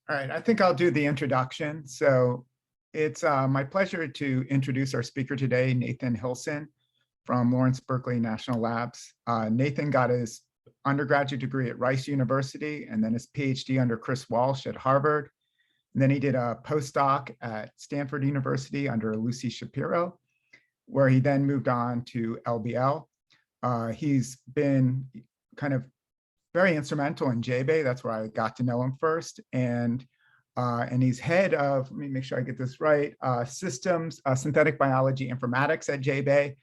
All right, I think I'll do the introduction. So it's my pleasure to introduce our speaker today, Nathan Hillson from Lawrence Berkeley National Labs. Nathan got his undergraduate degree at Rice University and then his PhD under Chris Walsh at Harvard. And then he did a postdoc at Stanford University under Lucy Shapiro, where he then moved on to LBL. He's been kind of very instrumental in JBEI. That's where I got to know him first. And he's head of, let me make sure I get this right, systems, synthetic biology informatics at JBEI.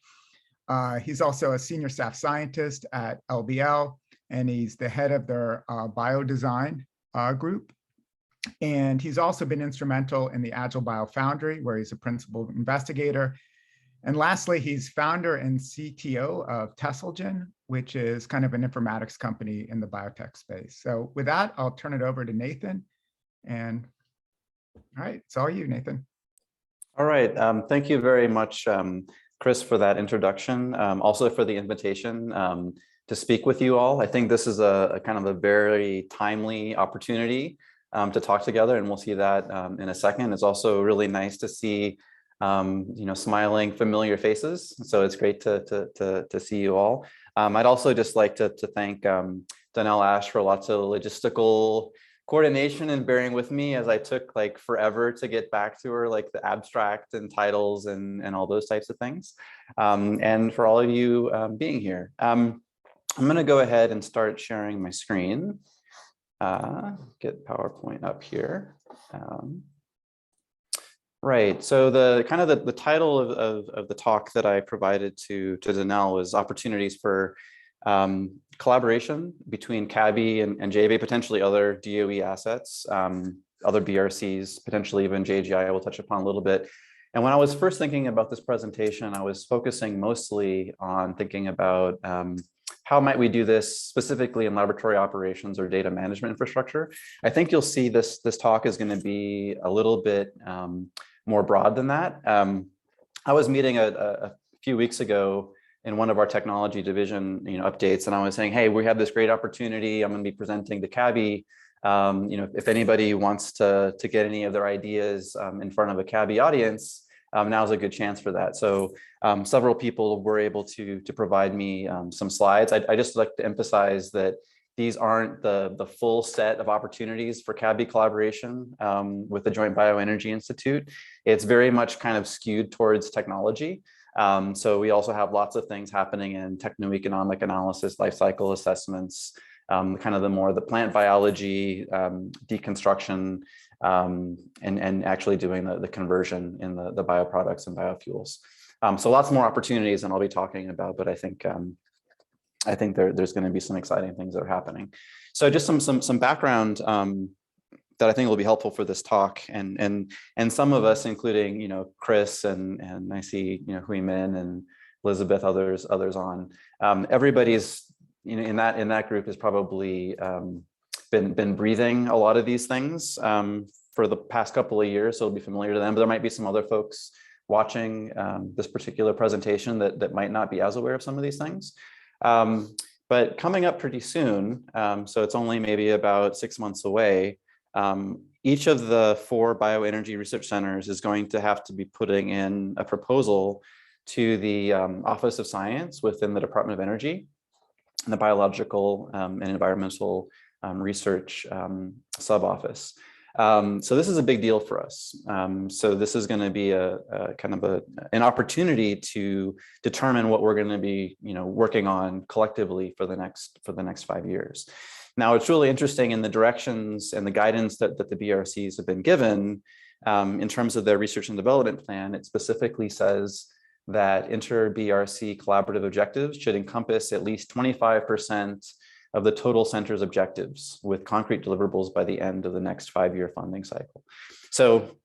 He's also a senior staff scientist at LBL, and he's the head of their biodesign group. And he's also been instrumental in the Agile Biofoundry, where he's a principal investigator. And lastly, he's founder and CTO of Tesselgen, which is kind of an informatics company in the biotech space. So with that, I'll turn it over to Nathan. And all right, it's all you, Nathan. All right, thank you very much, Chris, for that introduction. Also for the invitation to speak with you all. I think this is a kind of a very timely opportunity to talk together, and we'll see that in a second. It's also really nice to see smiling, familiar faces. So it's great to see you all. I'd also just like to thank Donnell Ash for lots of logistical coordination and bearing with me as I took like forever to get back to her, like the abstract and titles and all those types of things. And for all of you being here. I'm going to go ahead and start sharing my screen. Get PowerPoint up here. Right. So the kind of the title of the talk that I provided to Donnell was opportunities for collaboration between CABBI and JBEI, potentially other DOE assets, other BRCs, potentially even JGI, I will touch upon a little bit. And when I was first thinking about this presentation, I was focusing mostly on thinking about how might we do this specifically in laboratory operations or data management infrastructure. I think you'll see this talk is going to be a little bit more broad than that. I was meeting a few weeks ago in one of our technology division updates, and I was saying, hey, we have this great opportunity. I'm going to be presenting to CABBI. If anybody wants to get any of their ideas in front of a CABBI audience, now's a good chance for that. So several people were able to provide me some slides. I just like to emphasize that these aren't the full set of opportunities for CABBI collaboration with the Joint Bioenergy Institute. It's very much kind of skewed towards technology. So we also have lots of things happening in techno-economic analysis, life cycle assessments, kind of the plant biology, deconstruction, and actually doing the conversion in the bioproducts and biofuels. So lots more opportunities than I'll be talking about, but I think there's going to be some exciting things that are happening. So just some background that I think will be helpful for this talk, and some of us, including Chris and I see Hui Min and Elizabeth, others on. Everybody's in that group has probably been breathing a lot of these things for the past couple of years, so it'll be familiar to them. But there might be some other folks watching this particular presentation that might not be as aware of some of these things. But coming up pretty soon, so it's only maybe about 6 months away, each of the 4 bioenergy research centers is going to have to be putting in a proposal to the Office of Science within the Department of Energy, and the Biological and Environmental Research sub-office. So this is a big deal for us. So this is going to be a kind of an opportunity to determine what we're going to be, working on collectively for the next 5 years. Now, it's really interesting in the directions and the guidance that the BRCs have been given in terms of their research and development plan. It specifically says that inter-BRC collaborative objectives should encompass at least 25% of the total center's objectives with concrete deliverables by the end of the next 5-year funding cycle. So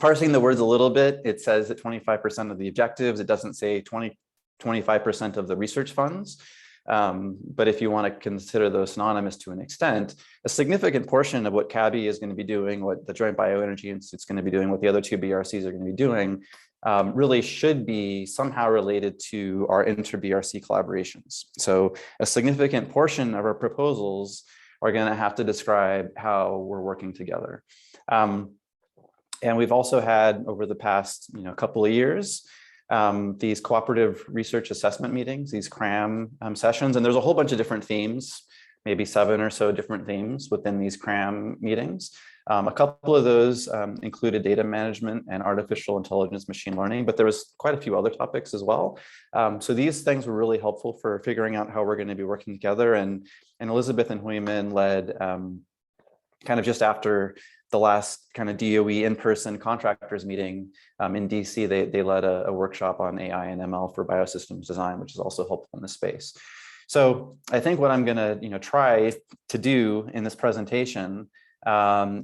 parsing the words a little bit, it says that 25% of the objectives, it doesn't say 25% of the research funds. But if you want to consider those synonymous to an extent, a significant portion of what CABBI is going to be doing, what the Joint Bioenergy Institute is going to be doing, what the other 2 BRCs are going to be doing, really should be somehow related to our inter-BRC collaborations. So a significant portion of our proposals are going to have to describe how we're working together. And we've also had over the past couple of years, these cooperative research assessment meetings, these CRAM sessions, and there's a whole bunch of different themes, maybe 7 or so different themes within these CRAM meetings. A couple of those included data management and artificial intelligence machine learning, but there was quite a few other topics as well. So these things were really helpful for figuring out how we're going to be working together. And Elizabeth and Huimin led kind of just after the last kind of DOE in-person contractors meeting in DC, they led a workshop on AI and ML for biosystems design, which is also helpful in this space. So I think what I'm going to try to do in this presentation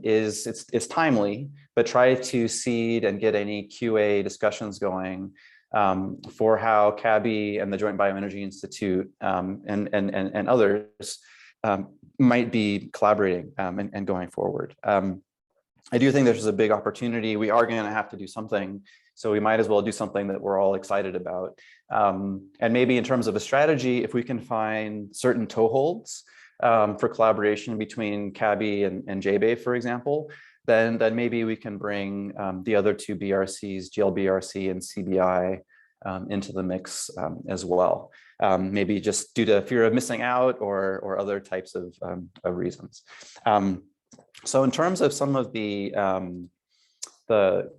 is it's timely, but try to seed and get any QA discussions going for how CABBI and the Joint Bioenergy Institute and others might be collaborating and going forward. I do think there's a big opportunity. We are going to have to do something, so we might as well do something that we're all excited about. And maybe in terms of a strategy, if we can find certain toeholds for collaboration between CABBI and JBEI, for example, then maybe we can bring the other 2 BRCs, GLBRC and CBI, into the mix as well. Maybe just due to fear of missing out or other types of reasons. So in terms of some of the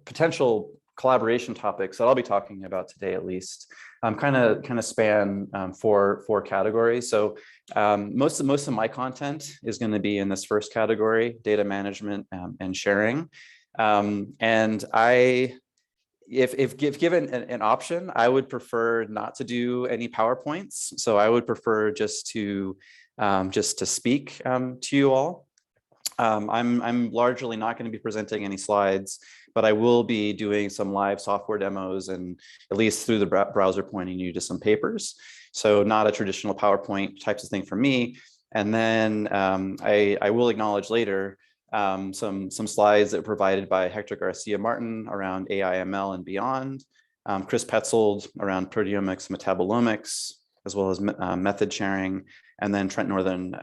potential collaboration topics that I'll be talking about today, at least, kind of span 4 categories. So most of my content is going to be in this first category, data management and sharing. And if given an option, I would prefer not to do any PowerPoints. So I would prefer just to speak to you all. I'm largely not going to be presenting any slides, but I will be doing some live software demos and at least through the browser pointing you to some papers. So not a traditional PowerPoint types of thing for me. And then I will acknowledge later some slides that were provided by Hector Garcia Martin around AI, ML and beyond, Chris Petzold around proteomics, metabolomics, as well as method sharing, and then Trent Northern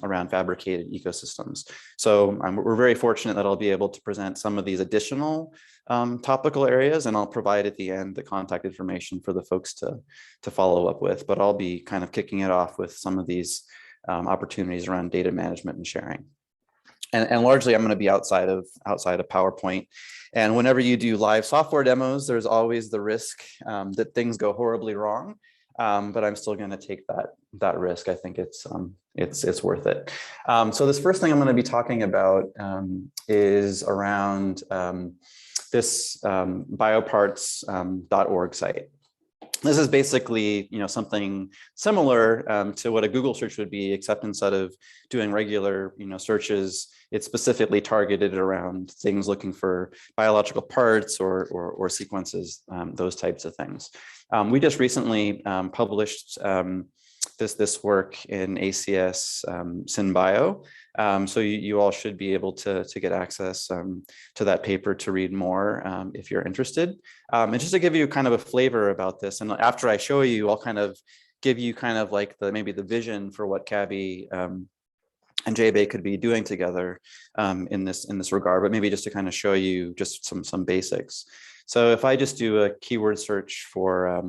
around fabricated ecosystems. So we're very fortunate that I'll be able to present some of these additional topical areas, and I'll provide at the end the contact information for the folks to follow up with. But I'll be kind of kicking it off with some of these opportunities around data management and sharing. And largely, I'm going to be outside of PowerPoint. And whenever you do live software demos, there's always the risk that things go horribly wrong. But I'm still going to take that risk. I think it's worth it. So this first thing I'm going to be talking about is around this bioparts.org site. This is basically something similar to what a Google search would be, except instead of doing regular searches, it's specifically targeted around things looking for biological parts or sequences, those types of things. We just recently published this work in ACS SynBio. So you all should be able to get access to that paper to read more if you're interested. And just to give you kind of a flavor about this, and after I show you, I'll kind of give you kind of like maybe the vision for what CABBI and JBEI could be doing together in this regard, but maybe just to kind of show you just some basics. So if I just do a keyword search for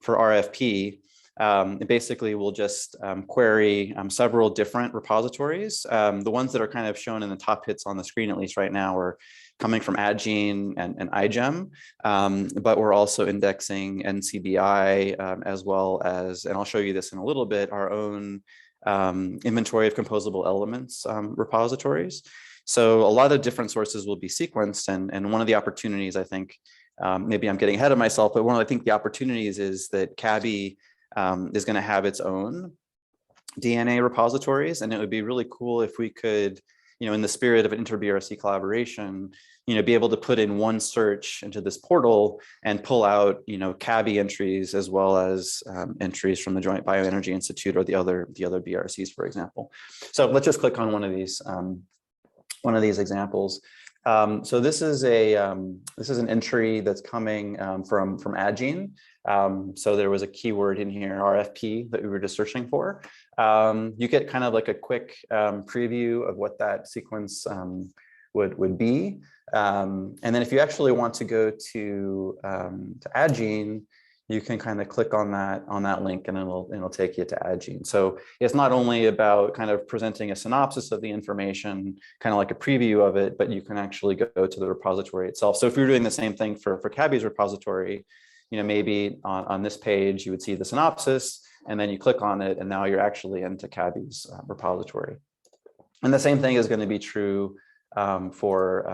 RFP, it basically will just query several different repositories. The ones that are kind of shown in the top hits on the screen, at least right now, are coming from AdGene and iGEM, but we're also indexing NCBI as well as, and I'll show you this in a little bit, our own inventory of composable elements repositories. So a lot of different sources will be sequenced, and one of the opportunities, I think, maybe I'm getting ahead of myself, but one of the opportunities is that CABBI is going to have its own DNA repositories, and it would be really cool if we could, in the spirit of an inter-BRC collaboration, be able to put in one search into this portal and pull out, CABBI entries as well as entries from the Joint Bioenergy Institute or the other BRCs, for example. So let's just click on one of these examples. So this is an entry that's coming from Addgene. So there was a keyword in here, RFP, that we were just searching for. You get kind of like a quick preview of what that sequence would be. And then if you actually want to go to Addgene, you can kind of click on that link, and it'll take you to Addgene. So it's not only about kind of presenting a synopsis of the information, kind of like a preview of it, but you can actually go to the repository itself. So if you're doing the same thing for CABBI's repository, maybe on this page you would see the synopsis, and then you click on it, and now you're actually into CABBI's repository. And the same thing is going to be true for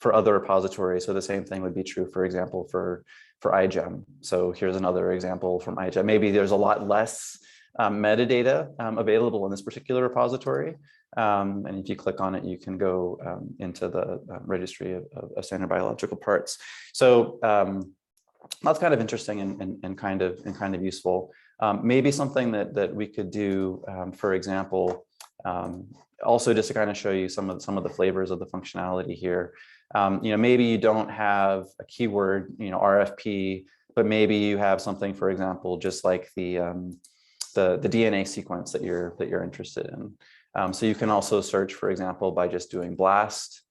other repositories. So the same thing would be true, for example, for iGEM. So here's another example from iGEM. Maybe there's a lot less metadata available in this particular repository. And if you click on it, you can go into the registry of standard biological parts. So that's kind of interesting and kind of useful. Maybe something that we could do, for example, also just to kind of show you some of the flavors of the functionality here. Maybe you don't have a keyword, RFP, but maybe you have something, for example, just like the DNA sequence that you're interested in. So you can also search, for example, by just doing BLAST.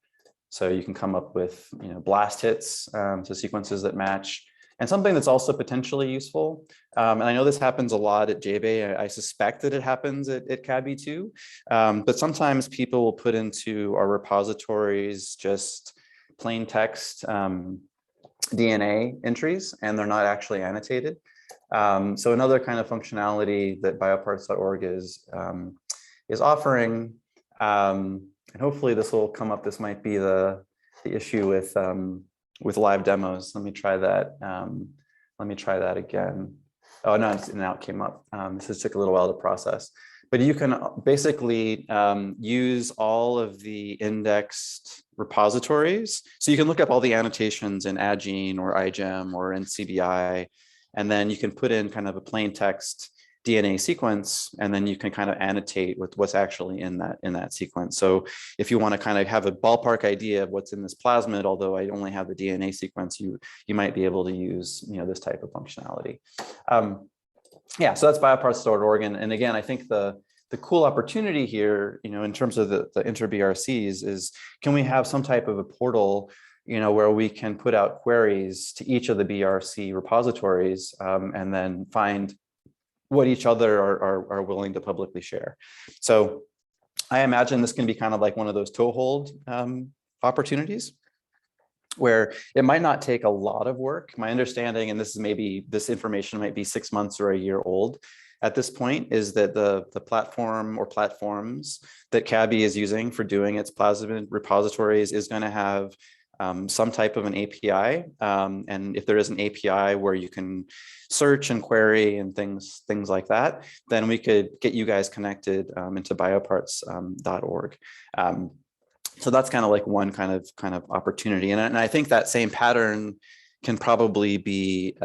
So you can come up with BLAST hits, so sequences that match. And something that's also potentially useful, and I know this happens a lot at JBEI, I suspect that it happens at CABBI too, but sometimes people will put into our repositories just plain text DNA entries, and they're not actually annotated. So another kind of functionality that bioparts.org is offering, and hopefully this will come up. This might be the issue with live demos. Let me try that. Let me try that again. Oh no, now it came up. This just took a little while to process. But you can basically use all of the indexed repositories. So you can look up all the annotations in Addgene or iGEM or in CBI, and then you can put in kind of a plain text DNA sequence, and then you can kind of annotate with what's actually in that sequence. So if you want to kind of have a ballpark idea of what's in this plasmid, although I only have the DNA sequence, you might be able to use this type of functionality. Yeah, so that's bioparts.org, and again, I think the cool opportunity here, in terms of the inter-BRCs, is can we have some type of a portal, where we can put out queries to each of the BRC repositories, and then find what each other are willing to publicly share. So I imagine this can be kind of like one of those toehold opportunities, where it might not take a lot of work. My understanding, and this information might be 6 months or a year old at this point, is that the platform or platforms that CABBI is using for doing its plasmid repositories is going to have some type of an API. And if there is an API where you can search and query and things like that, then we could get you guys connected into bioparts.org. So that's kind of like one kind of opportunity. And I think that same pattern can probably be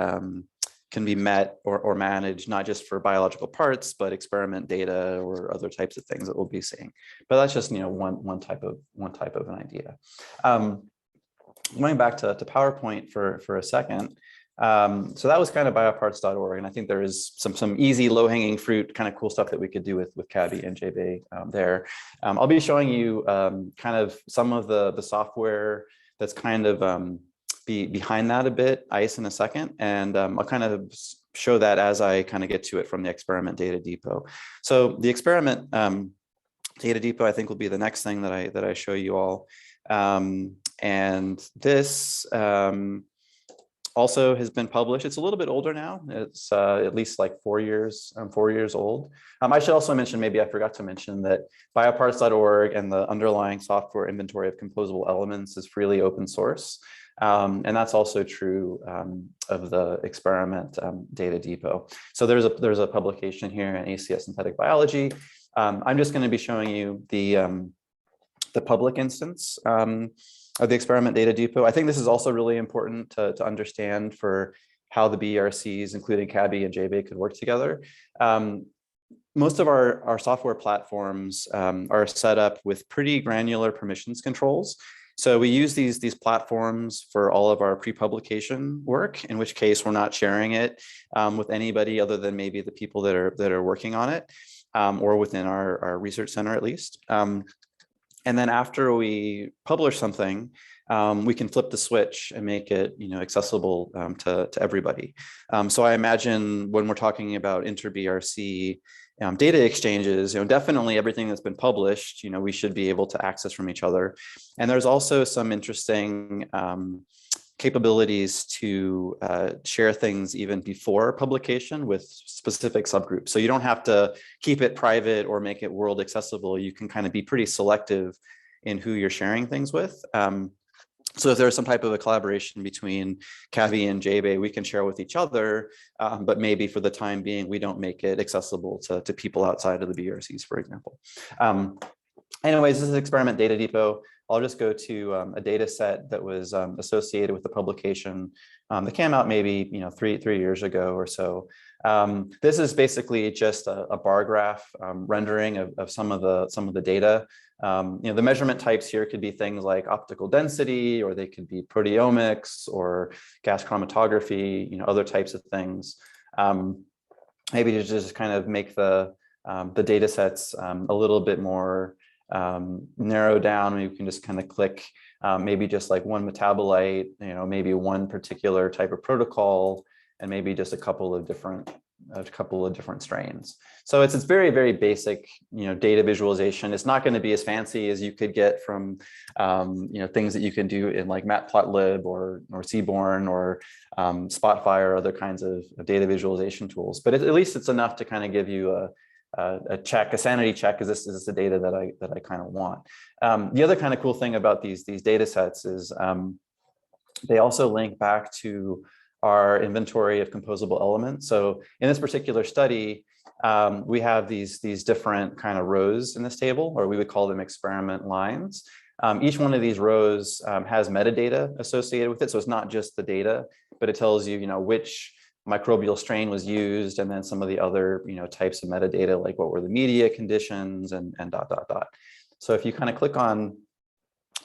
met or managed, not just for biological parts, but experiment data or other types of things that we'll be seeing. But that's just one type of an idea. Going back to PowerPoint for a second. So that was kind of bioparts.org, and I think there is some easy low-hanging fruit kind of cool stuff that we could do with CABBI and JBEI there. I'll be showing you kind of some of the software that's kind of behind that a bit, ICE, in a second, and I'll kind of show that as I kind of get to it from the experiment data depot. So the experiment data depot, I think, will be the next thing that I show you all. And this also has been published. It's a little bit older now. It's at least like 4 years old. I should also mention, maybe I forgot to mention, that bioparts.org and the underlying software inventory of composable elements is freely open source. And that's also true of the experiment data depot. So there's a publication here in ACS Synthetic Biology. I'm just going to be showing you the public instance of the experiment data depot. I think this is also really important to understand for how the BRCs, including CABBI and JBEI, could work together. Most of our software platforms are set up with pretty granular permissions controls. So we use these platforms for all of our pre-publication work, in which case we're not sharing it with anybody other than maybe the people that are working on it, or within our research center at least. And then after we publish something, we can flip the switch and make it, accessible to everybody. So I imagine when we're talking about inter-BRC data exchanges, definitely everything that's been published, we should be able to access from each other. And there's also some interesting capabilities to share things even before publication with specific subgroups. So you don't have to keep it private or make it world accessible. You can kind of be pretty selective in who you're sharing things with. So if there's some type of a collaboration between CABBI and JBEI, we can share with each other, but maybe for the time being, we don't make it accessible to people outside of the BRCs, for example. Anyways, this is Experiment Data Depot. I'll just go to a data set that was associated with the publication that came out maybe three years ago or so. This is basically just a bar graph rendering of some of the data. The measurement types here could be things like optical density, or they could be proteomics or gas chromatography, other types of things. Maybe to just kind of make the data sets a little bit more narrow down. We can just kind of click maybe just like one metabolite, maybe one particular type of protocol, and maybe just a couple of different strains. So it's very, very basic, data visualization. It's not going to be as fancy as you could get from, things that you can do in like Matplotlib or Seaborn or Spotfire, or other kinds of data visualization tools. But at least it's enough to kind of give you a sanity check. Is this the data that I kind of want? The other kind of cool thing about these data sets is they also link back to our inventory of composable elements. So in this particular study, we have these different kind of rows in this table, or we would call them experiment lines. Each one of these rows has metadata associated with it. So it's not just the data, but it tells you, which microbial strain was used, and then some of the other, types of metadata, like what were the media conditions and ... So if you kind of click on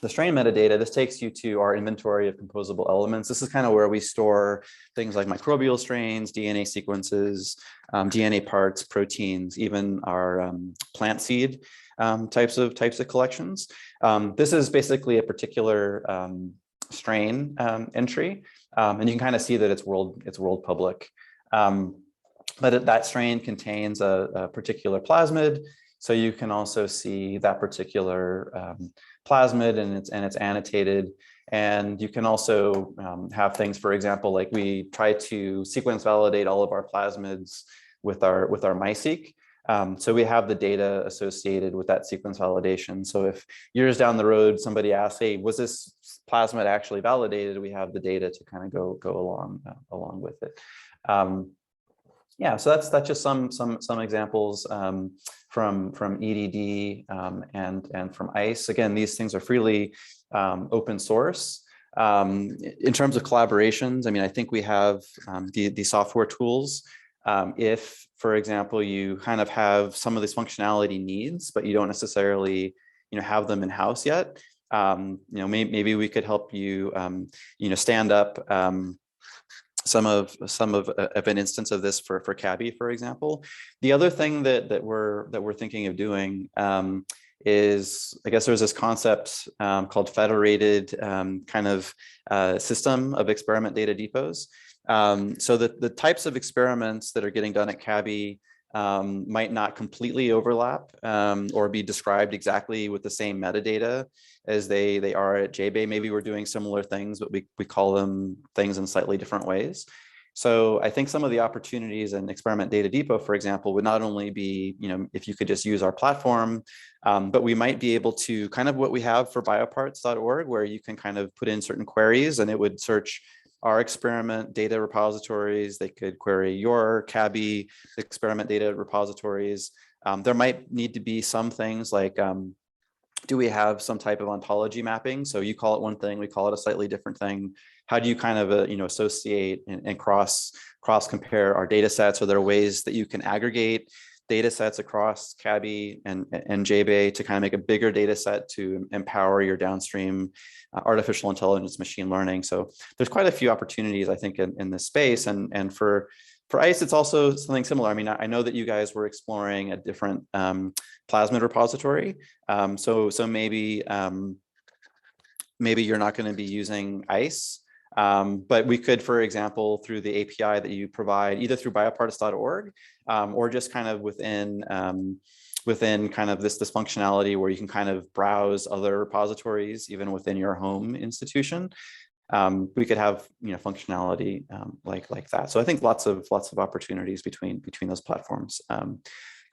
the strain metadata, this takes you to our inventory of composable elements. This is kind of where we store things like microbial strains, DNA sequences, DNA parts, proteins, even our plant seed types of collections. This is basically a particular strain entry, and you can kind of see that it's world public. But that strain contains a particular plasmid, so you can also see that particular plasmid, and it's annotated. And you can also have things, for example, like we try to sequence validate all of our plasmids with our MiSeq. So we have the data associated with that sequence validation. So if years down the road somebody asks, "Hey, was this plasmid actually validated?" We have the data to kind of go along with it. Yeah, so that's just some examples from EDD and from ICE. Again, these things are freely open source. In terms of collaborations, I mean, I think we have the software tools. If, for example, you kind of have some of these functionality needs, but you don't necessarily, have them in-house yet, maybe we could help you, stand up some of an instance of this for CABBI, for example. The other thing that we're thinking of doing is, I guess there's this concept called federated kind of system of experiment data depots. So the types of experiments that are getting done at CABBI might not completely overlap or be described exactly with the same metadata as they are at JBEI. Maybe we're doing similar things, but we call them things in slightly different ways. So I think some of the opportunities in Experiment Data Depot, for example, would not only be, if you could just use our platform, but we might be able to kind of what we have for bioparts.org, where you can kind of put in certain queries and it would search our experiment data repositories. They could query your CABBI experiment data repositories. There might need to be some things like, do we have some type of ontology mapping? So you call it one thing, we call it a slightly different thing. How do you kind of associate and cross compare our data sets? Are there ways that you can aggregate data sets across CABBI and JBEI to kind of make a bigger data set to empower your downstream artificial intelligence, machine learning. So there's quite a few opportunities, I think, in this space. And for ICE, it's also something similar. I mean, I know that you guys were exploring a different plasmid repository. So maybe you're not going to be using ICE. But we could, for example, through the API that you provide, either through bioparts.org or just kind of within kind of this functionality where you can kind of browse other repositories, even within your home institution. We could have functionality like that. So I think lots of opportunities between those platforms.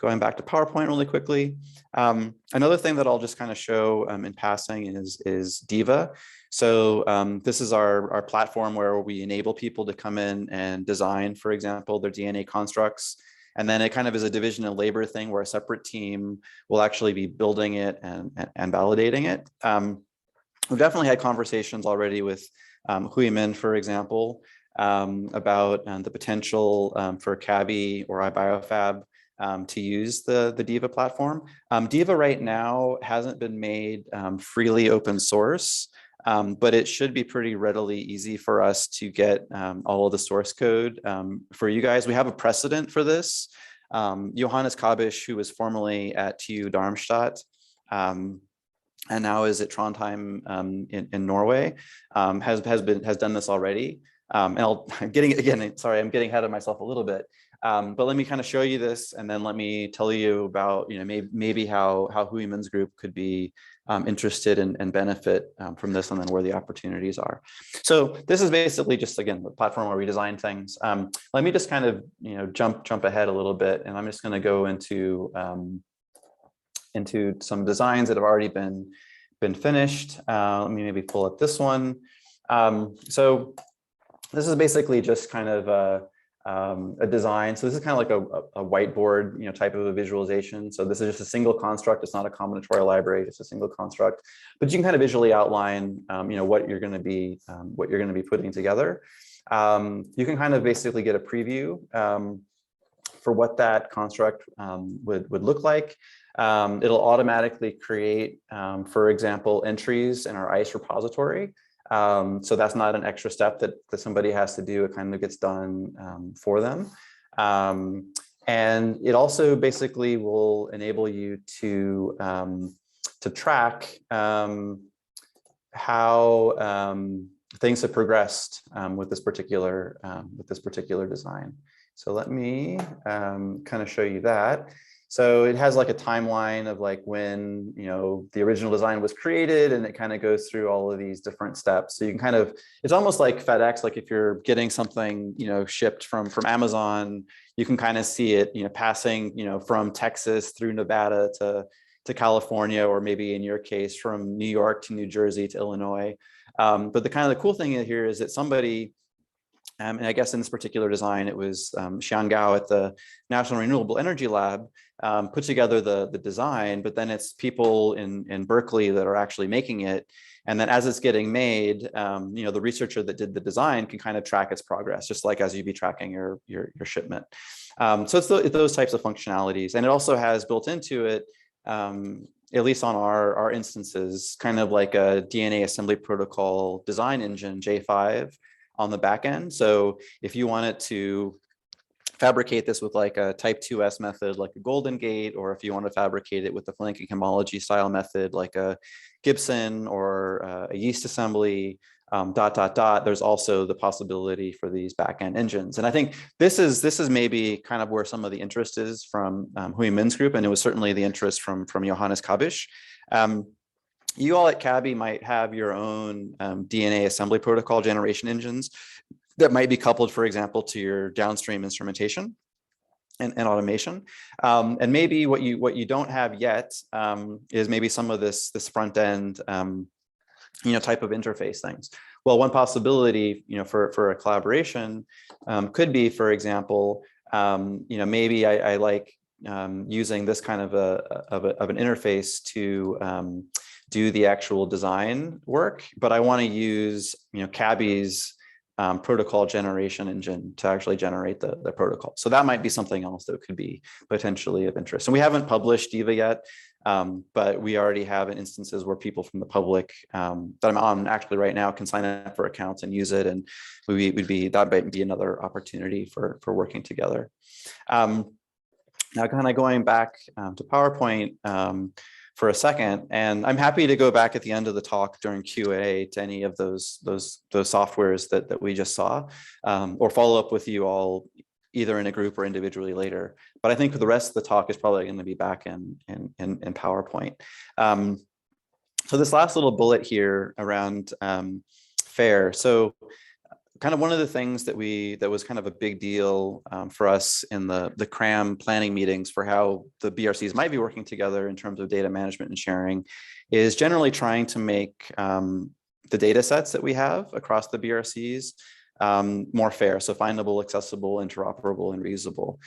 Going back to PowerPoint really quickly. Another thing that I'll just kind of show in passing is Diva. So this is our platform where we enable people to come in and design, for example, their DNA constructs. And then it kind of is a division of labor thing where a separate team will actually be building it and validating it. We've definitely had conversations already with Hui Min, for example, about the potential for CABBI or iBioFAB to use the Diva platform. Diva right now hasn't been made freely open source, but it should be pretty readily easy for us to get all of the source code for you guys. We have a precedent for this. Johannes Kabbisch, who was formerly at TU Darmstadt, and now is at Trondheim in Norway, has done this already. And I'm getting ahead of myself a little bit. But let me kind of show you this, and then let me tell you about maybe how Hui Min's group could be interested and benefit from this, and then where the opportunities are. So this is basically just, again, the platform where we design things. Let me just kind of jump ahead a little bit, and I'm just going to go into some designs that have already been finished. Let me maybe pull up this one. So this is basically just kind of a design. So this is kind of like a whiteboard, type of a visualization. So this is just a single construct. It's not a combinatorial library, just a single construct. But you can kind of visually outline, what you're going to be putting together. You can kind of basically get a preview for what that construct would look like. It'll automatically create, for example, entries in our ICE repository. So that's not an extra step that somebody has to do. It kind of gets done for them. And it also basically will enable you to track how things have progressed with this particular design. So let me kind of show you that. So it has like a timeline of like when, the original design was created, and it kind of goes through all of these different steps. So you can kind of, it's almost like FedEx, like if you're getting something, shipped from Amazon, you can kind of see it, passing, from Texas through Nevada to California, or maybe in your case, from New York to New Jersey to Illinois. But the kind of the cool thing here is that somebody, and I guess in this particular design, it was Xian Gao at the National Renewable Energy Lab put together the design, but then it's people in Berkeley that are actually making it. And then as it's getting made, the researcher that did the design can kind of track its progress, just like as you'd be tracking your shipment. So it's those types of functionalities. And it also has built into it, at least on our instances, kind of like a DNA assembly protocol design engine, J5, on the back end. So if you wanted to fabricate this with like a type 2S method, like a Golden Gate, or if you want to fabricate it with the flanking homology style method, like a Gibson or a yeast assembly, ... There's also the possibility for these back-end engines. And I think this is maybe kind of where some of the interest is from Hui Min's group, and it was certainly the interest from Johannes Kabbisch. You all at CABBI might have your own DNA assembly protocol generation engines that might be coupled, for example, to your downstream instrumentation and automation. And maybe what you don't have yet is maybe some of this front end type of interface things. Well, one possibility for a collaboration could be, for example, maybe I like using this kind of an interface to do the actual design work, but I want to use CABBI's protocol generation engine to actually generate the protocol. So that might be something else that could be potentially of interest. And we haven't published DIVA yet, but we already have instances where people from the public that I'm on actually right now can sign up for accounts and use it. And that might be another opportunity for working together. Now, kind of going back to PowerPoint for a second, and I'm happy to go back at the end of the talk during Q&A to any of those softwares that we just saw, or follow up with you all either in a group or individually later. But I think the rest of the talk is probably going to be back in PowerPoint. So this last little bullet here around FAIR. So kind of one of the things that was kind of a big deal for us in the CRAM planning meetings for how the BRCs might be working together in terms of data management and sharing is generally trying to make the data sets that we have across the BRCs more fair, so findable, accessible, interoperable, and reusable.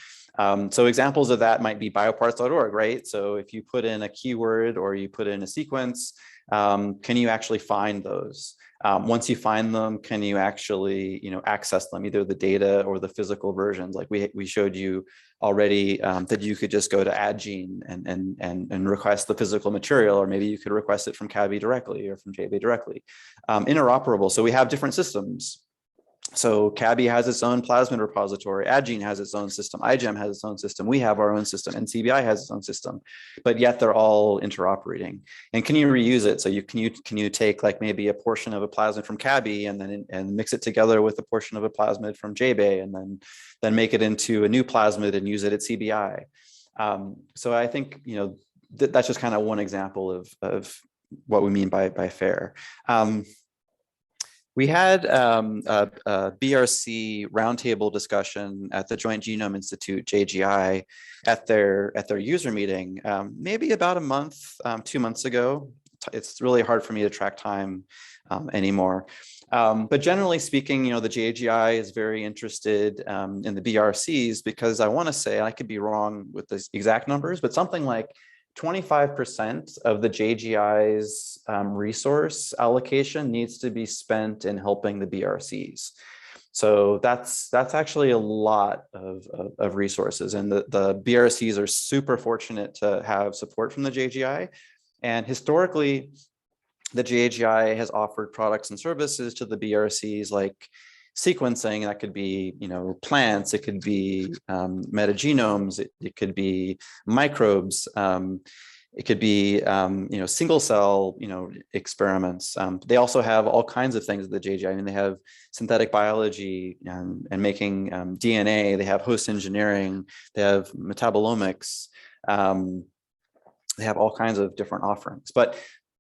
So examples of that might be bioparts.org, right? So if you put in a keyword or you put in a sequence, can you actually find those? Once you find them, can you actually, access them, either the data or the physical versions? Like we showed you already that you could just go to AdGene and request the physical material, or maybe you could request it from CABBI directly or from JBEI directly. Interoperable, so we have different systems. So CABBI has its own plasmid repository, AdGene has its own system, iGEM has its own system, we have our own system, and CBI has its own system, but yet they're all interoperating. And can you reuse it? So can you take like maybe a portion of a plasmid from CABBI and mix it together with a portion of a plasmid from JBEI and then make it into a new plasmid and use it at CBI? So I think that's just kind of one example of what we mean by FAIR. We had a BRC roundtable discussion at the Joint Genome Institute, JGI, at their user meeting, maybe about a month, 2 months ago. It's really hard for me to track time anymore. But generally speaking, the JGI is very interested in the BRCs because I want to say, I could be wrong with the exact numbers, but something like 25% of the JGI's resource allocation needs to be spent in helping the BRCs. So that's actually a lot of resources, and the BRCs are super fortunate to have support from the JGI. And historically, the JGI has offered products and services to the BRCs like sequencing. That could be, plants, it could be metagenomes, it could be microbes, it could be, single cell, experiments. They also have all kinds of things at the JGI. I mean, they have synthetic biology and making DNA, they have host engineering, they have metabolomics, they have all kinds of different offerings. But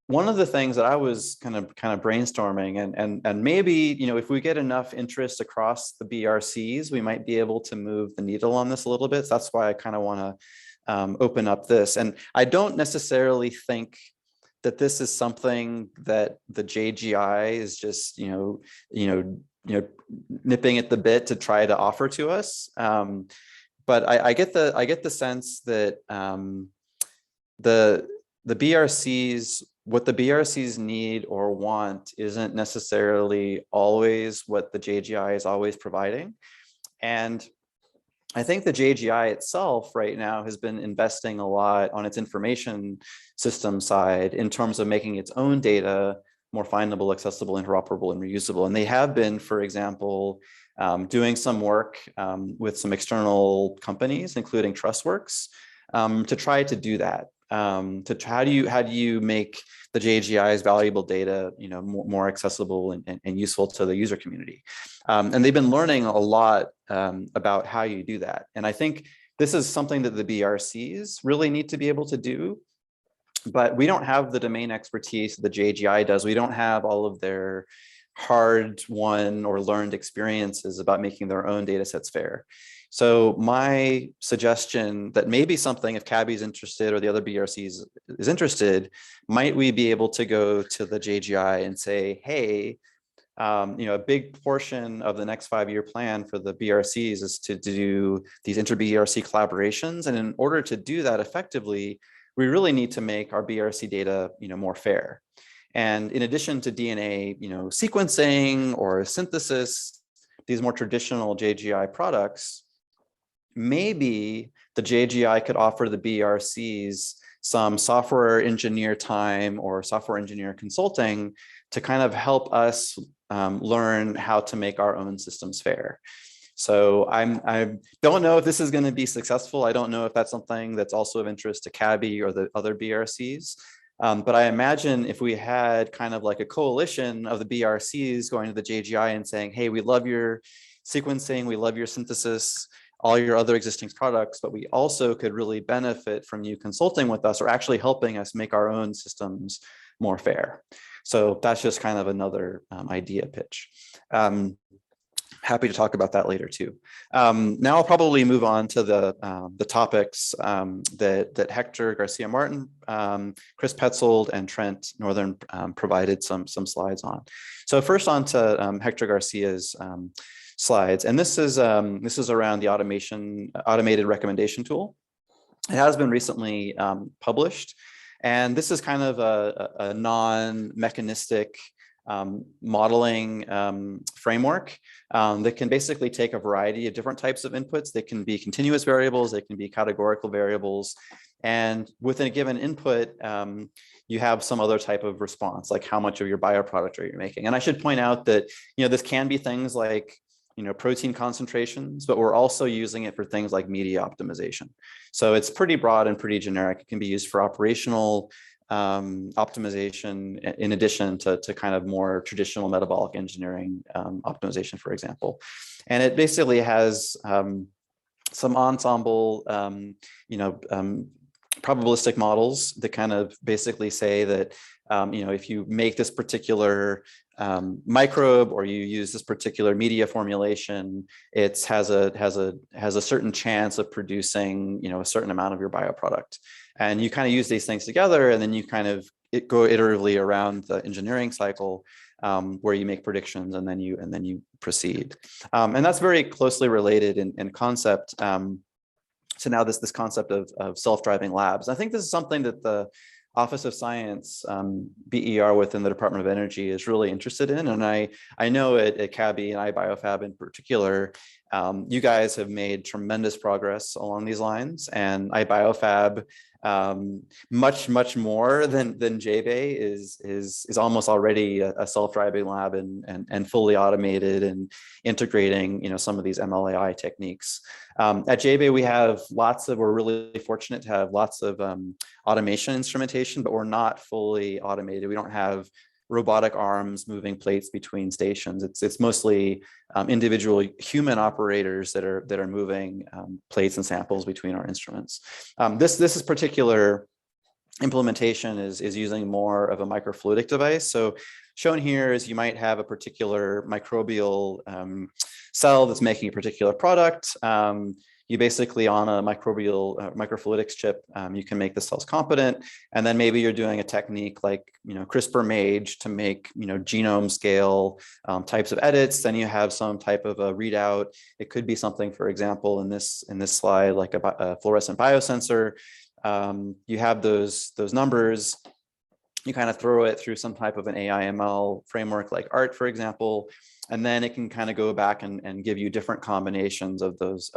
one of the things that I was kind of brainstorming, and maybe, if we get enough interest across the BRCs, we might be able to move the needle on this a little bit. So that's why I kind of want to open up this. And I don't necessarily think that this is something that the JGI is just, nipping at the bit to try to offer to us. But I get the sense that the BRCs, what the BRCs need or want isn't necessarily always what the JGI is always providing. And I think the JGI itself right now has been investing a lot on its information system side in terms of making its own data more findable, accessible, interoperable, and reusable. And they have been, for example, doing some work with some external companies, including TrustWorks, to try to do that. How do you make the JGI's valuable data, more accessible and useful to the user community? And they've been learning a lot about how you do that. And I think this is something that the BRCs really need to be able to do, but we don't have the domain expertise the JGI does. We don't have all of their hard-won or learned experiences about making their own data sets fair. So my suggestion that maybe something, if CABBI is interested or the other BRCs is interested, might we be able to go to the JGI and say, hey, a big portion of the next 5-year plan for the BRCs is to do these inter-BRC collaborations. And in order to do that effectively, we really need to make our BRC data, more fair. And in addition to DNA, sequencing or synthesis, these more traditional JGI products, maybe the JGI could offer the BRCs some software engineer time or software engineer consulting to kind of help us learn how to make our own systems fair. So I don't know if this is going to be successful. I don't know if that's something that's also of interest to CABBI or the other BRCs. But I imagine if we had kind of like a coalition of the BRCs going to the JGI and saying, hey, we love your sequencing, we love your synthesis, all your other existing products, but we also could really benefit from you consulting with us or actually helping us make our own systems more fair. So that's just kind of another idea pitch. Happy to talk about that later too. Now I'll probably move on to the topics that Hector Garcia Martin, Chris Petzold, and Trent Northern provided some slides on. So first on to Hector Garcia's slides, and this is around the automated recommendation tool. It has been recently published, and this is kind of a non-mechanistic modeling framework that can basically take a variety of different types of inputs. They can be continuous variables, they can be categorical variables, and within a given input, you have some other type of response, like how much of your bioproduct are you making. And I should point out that this can be things like protein concentrations, but we're also using it for things like media optimization. So it's pretty broad and pretty generic. It can be used for operational optimization in addition to kind of more traditional metabolic engineering optimization, for example. And it basically has some ensemble, probabilistic models that kind of basically say that, if you make this particular microbe or you use this particular media formulation, it has a certain chance of producing, a certain amount of your bioproduct. And you kind of use these things together, and then you kind of go iteratively around the engineering cycle where you make predictions and then you proceed. And that's very closely related in concept. So now this concept of self-driving labs. I think this is something that the Office of Science, BER within the Department of Energy is really interested in. And I know at CABBI and Bioefab in particular, you guys have made tremendous progress along these lines. And Bioefab, much more than JBEI is almost already a self-driving lab and fully automated and integrating some of these MLAI techniques. At JBEI we're really fortunate to have lots of automation instrumentation, but we're not fully automated. We don't have robotic arms moving plates between stations. It's mostly individual human operators that are moving plates and samples between our instruments. This particular implementation is using more of a microfluidic device. So shown here is you might have a particular microbial cell that's making a particular product. You basically on a microfluidics chip, you can make the cells competent, and then maybe you're doing a technique like CRISPR-Mage to make genome scale types of edits. Then you have some type of a readout. It could be something, for example, in this slide, like a fluorescent biosensor. You have those numbers. You kind of throw it through some type of an AI/ML framework like ART, for example, and then it can kind of go back and give you different combinations of those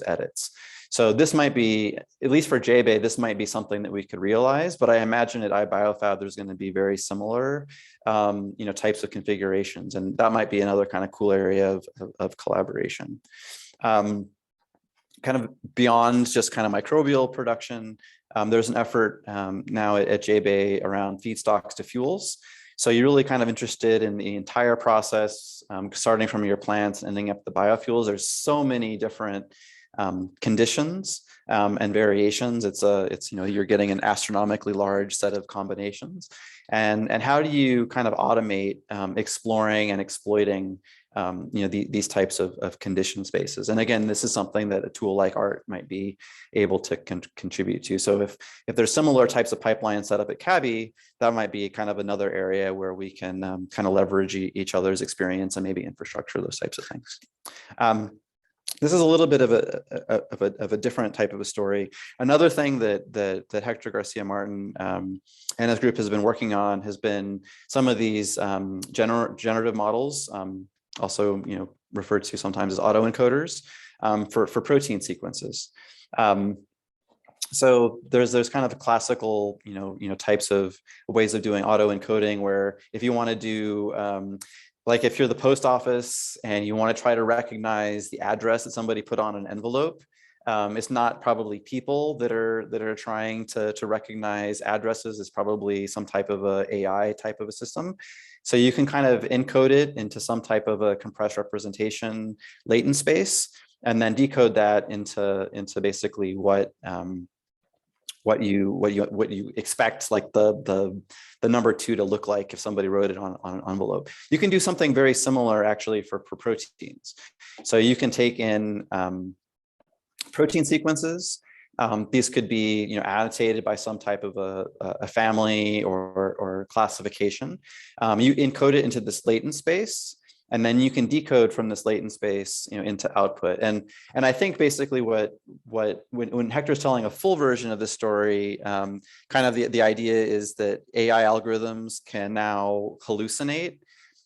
edits. So this might be, at least for JBEI, this might be something that we could realize, but I imagine at iBioFab there's going to be very similar types of configurations, and that might be another kind of cool area of collaboration. Kind of beyond just kind of microbial production, there's an effort now at JBEI around feedstocks to fuels. So you're really kind of interested in the entire process, starting from your plants and ending up the biofuels. There's so many different conditions and variations. It's you're getting an astronomically large set of combinations, and how do you kind of automate exploring and exploiting these types of condition spaces? And again, this is something that a tool like ART might be able to contribute to. So if there's similar types of pipelines set up at CABBI, that might be kind of another area where we can kind of leverage each other's experience and maybe infrastructure, those types of things. this is a little bit of a different type of a story. Another thing that Hector Garcia Martin and his group has been working on has been some of these generative models, also referred to sometimes as autoencoders, for protein sequences. So there's kind of the classical types of ways of doing autoencoding, where if you want to do like if you're the post office and you want to try to recognize the address that somebody put on an envelope, it's not probably people that are trying to recognize addresses. It's probably some type of a AI type of a system. So you can kind of encode it into some type of a compressed representation latent space, and then decode that into basically what you expect, like the number 2 to look like if somebody wrote it on an envelope. You can do something very similar actually for proteins. So you can take in protein sequences. These could be annotated by some type of a family or classification. You encode it into this latent space, and then you can decode from this latent space into output. And I think basically when Hector's telling a full version of the story, kind of the idea is that AI algorithms can now hallucinate.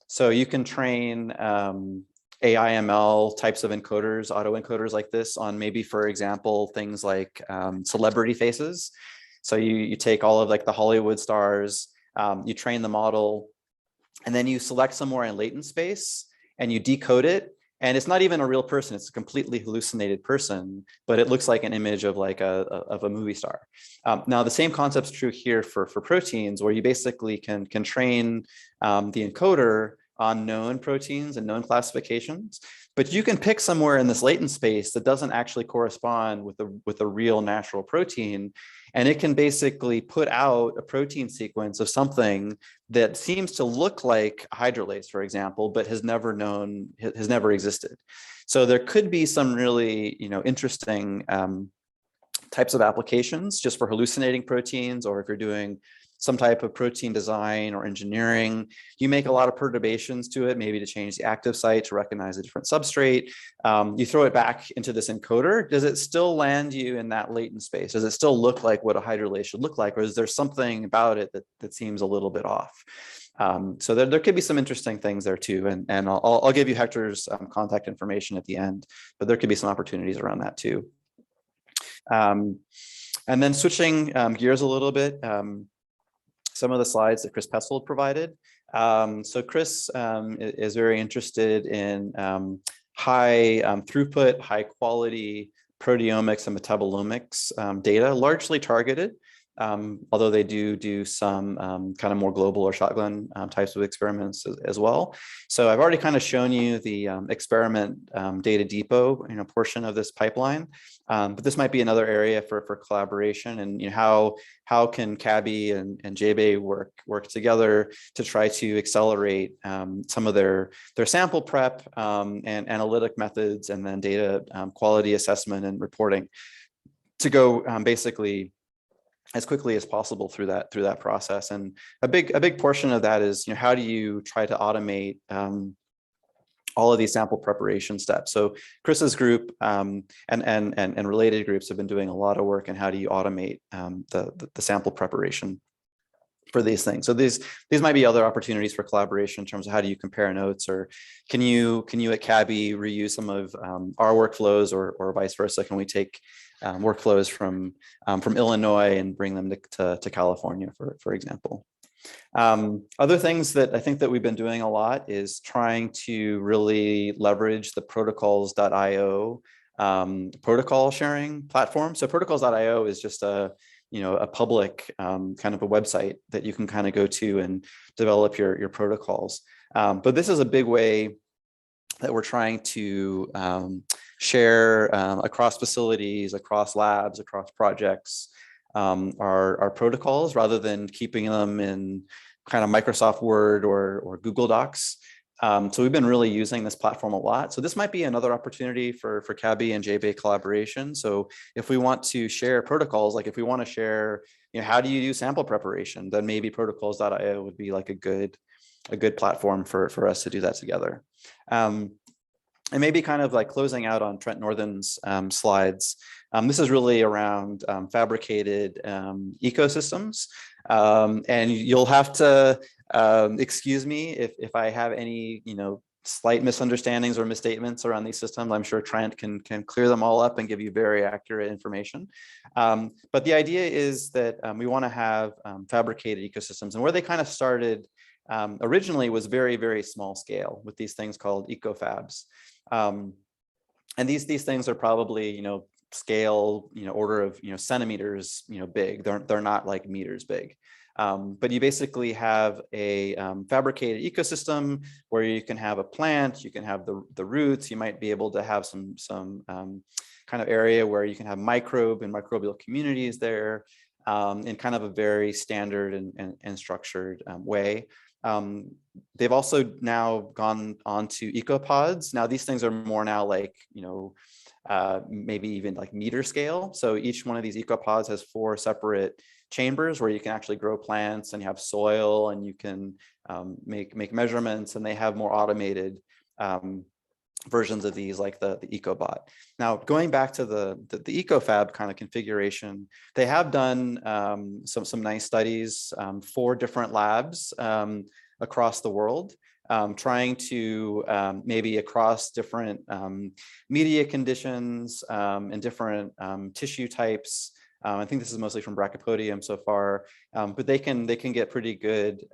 So you can train AI/ML types of encoders, autoencoders like this on maybe, for example, things like celebrity faces. So you take all of like the Hollywood stars, you train the model, and then you select somewhere in latent space and you decode it. And it's not even a real person, it's a completely hallucinated person, but it looks like an image of like a movie star. Now the same concept's true here for proteins, where you basically can train the encoder on known proteins and known classifications, but you can pick somewhere in this latent space that doesn't actually correspond with a real natural protein. And it can basically put out a protein sequence of something that seems to look like a hydrolase, for example, but has never existed. So there could be some really interesting types of applications just for hallucinating proteins, or if you're doing some type of protein design or engineering, you make a lot of perturbations to it, maybe to change the active site to recognize a different substrate. You throw it back into this encoder. Does it still land you in that latent space? Does it still look like what a hydrolase should look like? Or is there something about it that seems a little bit off? So there could be some interesting things there too. And I'll give you Hector's contact information at the end, but there could be some opportunities around that too. And then switching gears a little bit, some of the slides that Chris Pessold provided. So Chris is very interested in high throughput, high quality proteomics and metabolomics data, largely targeted, although they do some kind of more global or shotgun types of experiments as well. So I've already kind of shown you the experiment data depot portion of this pipeline, but this might be another area for collaboration, and how can CABBI and JBEI work together to try to accelerate some of their sample prep and analytic methods, and then data quality assessment and reporting to go basically as quickly as possible through that process. And a big portion of that is how do you try to automate all of these sample preparation steps. So Chris's group and related groups have been doing a lot of work in how do you automate the sample preparation for these things. So these might be other opportunities for collaboration in terms of how do you compare notes, or can you at CABBI reuse some of our workflows, or vice versa? Can we take workflows from Illinois and bring them to California, for example? Other things that I think that we've been doing a lot is trying to really leverage the protocols.io protocol sharing platform. So protocols.io is just a public kind of a website that you can kind of go to and develop your protocols. But this is a big way that we're trying to share across facilities, across labs, across projects, our protocols, rather than keeping them in kind of Microsoft Word or Google Docs. So we've been really using this platform a lot. So this might be another opportunity for CABBI and JBEI collaboration. So if we want to share protocols, like if we want to share, how do you do sample preparation, then maybe protocols.io would be like a good platform for us to do that together. And maybe kind of like closing out on Trent Northen's slides, this is really around fabricated ecosystems. And you'll have to excuse me if I have any, slight misunderstandings or misstatements around these systems. I'm sure Trent can clear them all up and give you very accurate information. But the idea is that we want to have fabricated ecosystems, and where they kind of started originally was very, very small scale with these things called EcoFABs. And these things are probably, scale, order of, centimeters, big. They're not like meters big. But you basically have a fabricated ecosystem where you can have a plant, you can have the roots, you might be able to have some kind of area where you can have microbe and microbial communities there in kind of a very standard and structured way. They've also now gone on to ecopods. Now these things are more now like, maybe even like meter scale. So each one of these ecopods has 4 separate chambers where you can actually grow plants, and you have soil, and you can make measurements, and they have more automated versions of these, like the EcoBot. Now, going back to the EcoFAB kind of configuration, they have done some nice studies for different labs across the world, trying to maybe across different media conditions and different tissue types. I think this is mostly from Brachypodium so far, but they can get pretty good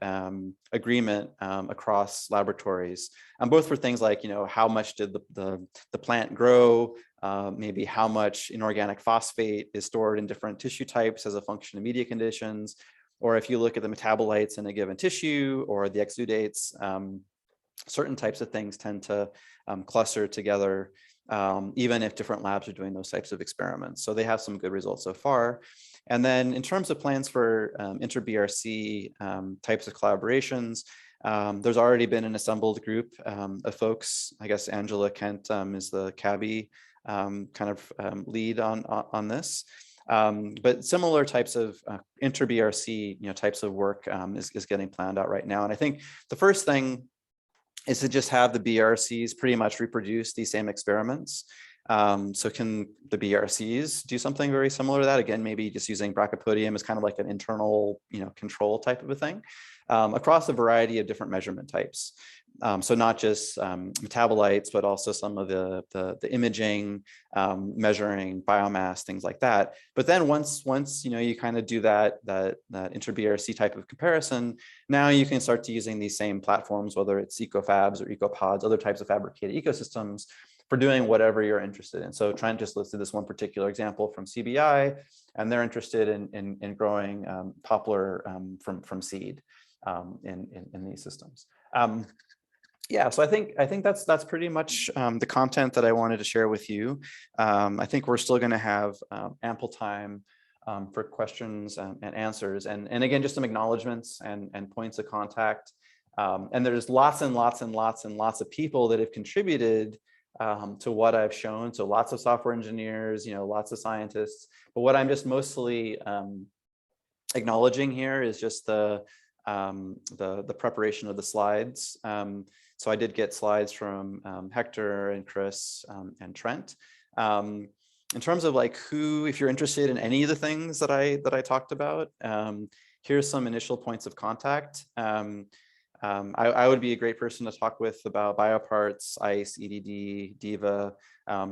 agreement across laboratories, both for things like, how much did the plant grow, maybe how much inorganic phosphate is stored in different tissue types as a function of media conditions, or if you look at the metabolites in a given tissue or the exudates, certain types of things tend to cluster together, even if different labs are doing those types of experiments. So they have some good results so far. And then in terms of plans for inter-BRC types of collaborations, there's already been an assembled group of folks. I guess Angela Kent is the CABBI kind of lead on this. But similar types of inter-BRC types of work is getting planned out right now. And I think the first thing is to just have the BRCs pretty much reproduce these same experiments. So can the BRCs do something very similar to that? Again, maybe just using Brachypodium as kind of like an internal control type of a thing across a variety of different measurement types. So not just metabolites, but also some of the imaging, measuring biomass, things like that. But then once you kind of do that inter-BRC type of comparison, now you can start to using these same platforms, whether it's EcoFABs or EcoPods, other types of fabricated ecosystems, for doing whatever you're interested in. So Trent just listed this one particular example from CBI, and they're interested in growing poplar from seed in these systems. Yeah, so I think that's pretty much the content that I wanted to share with you. I think we're still going to have ample time for questions and answers, and again, just some acknowledgements and points of contact. And there's lots and lots and lots and lots of people that have contributed to what I've shown. So lots of software engineers, lots of scientists. But what I'm just mostly acknowledging here is just the preparation of the slides. So I did get slides from Hector and Chris and Trent. In terms of like if you're interested in any of the things that I talked about, here's some initial points of contact. I would be a great person to talk with about bioparts, ICE, EDD, DIVA.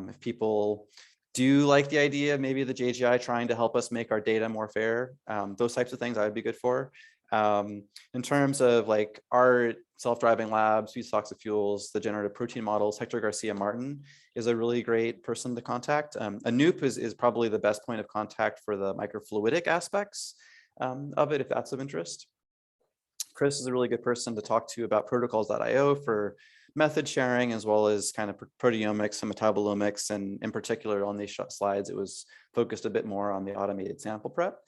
If people do like the idea, maybe the JGI trying to help us make our data more fair, those types of things I would be good for. In terms of like art, self-driving labs, feedstocks of fuels, the generative protein models, Hector Garcia Martin is a really great person to contact. Anoop is probably the best point of contact for the microfluidic aspects of it, if that's of interest. Chris is a really good person to talk to about protocols.io for method sharing, as well as kind of proteomics and metabolomics. And in particular on these slides, it was focused a bit more on the automated sample prep.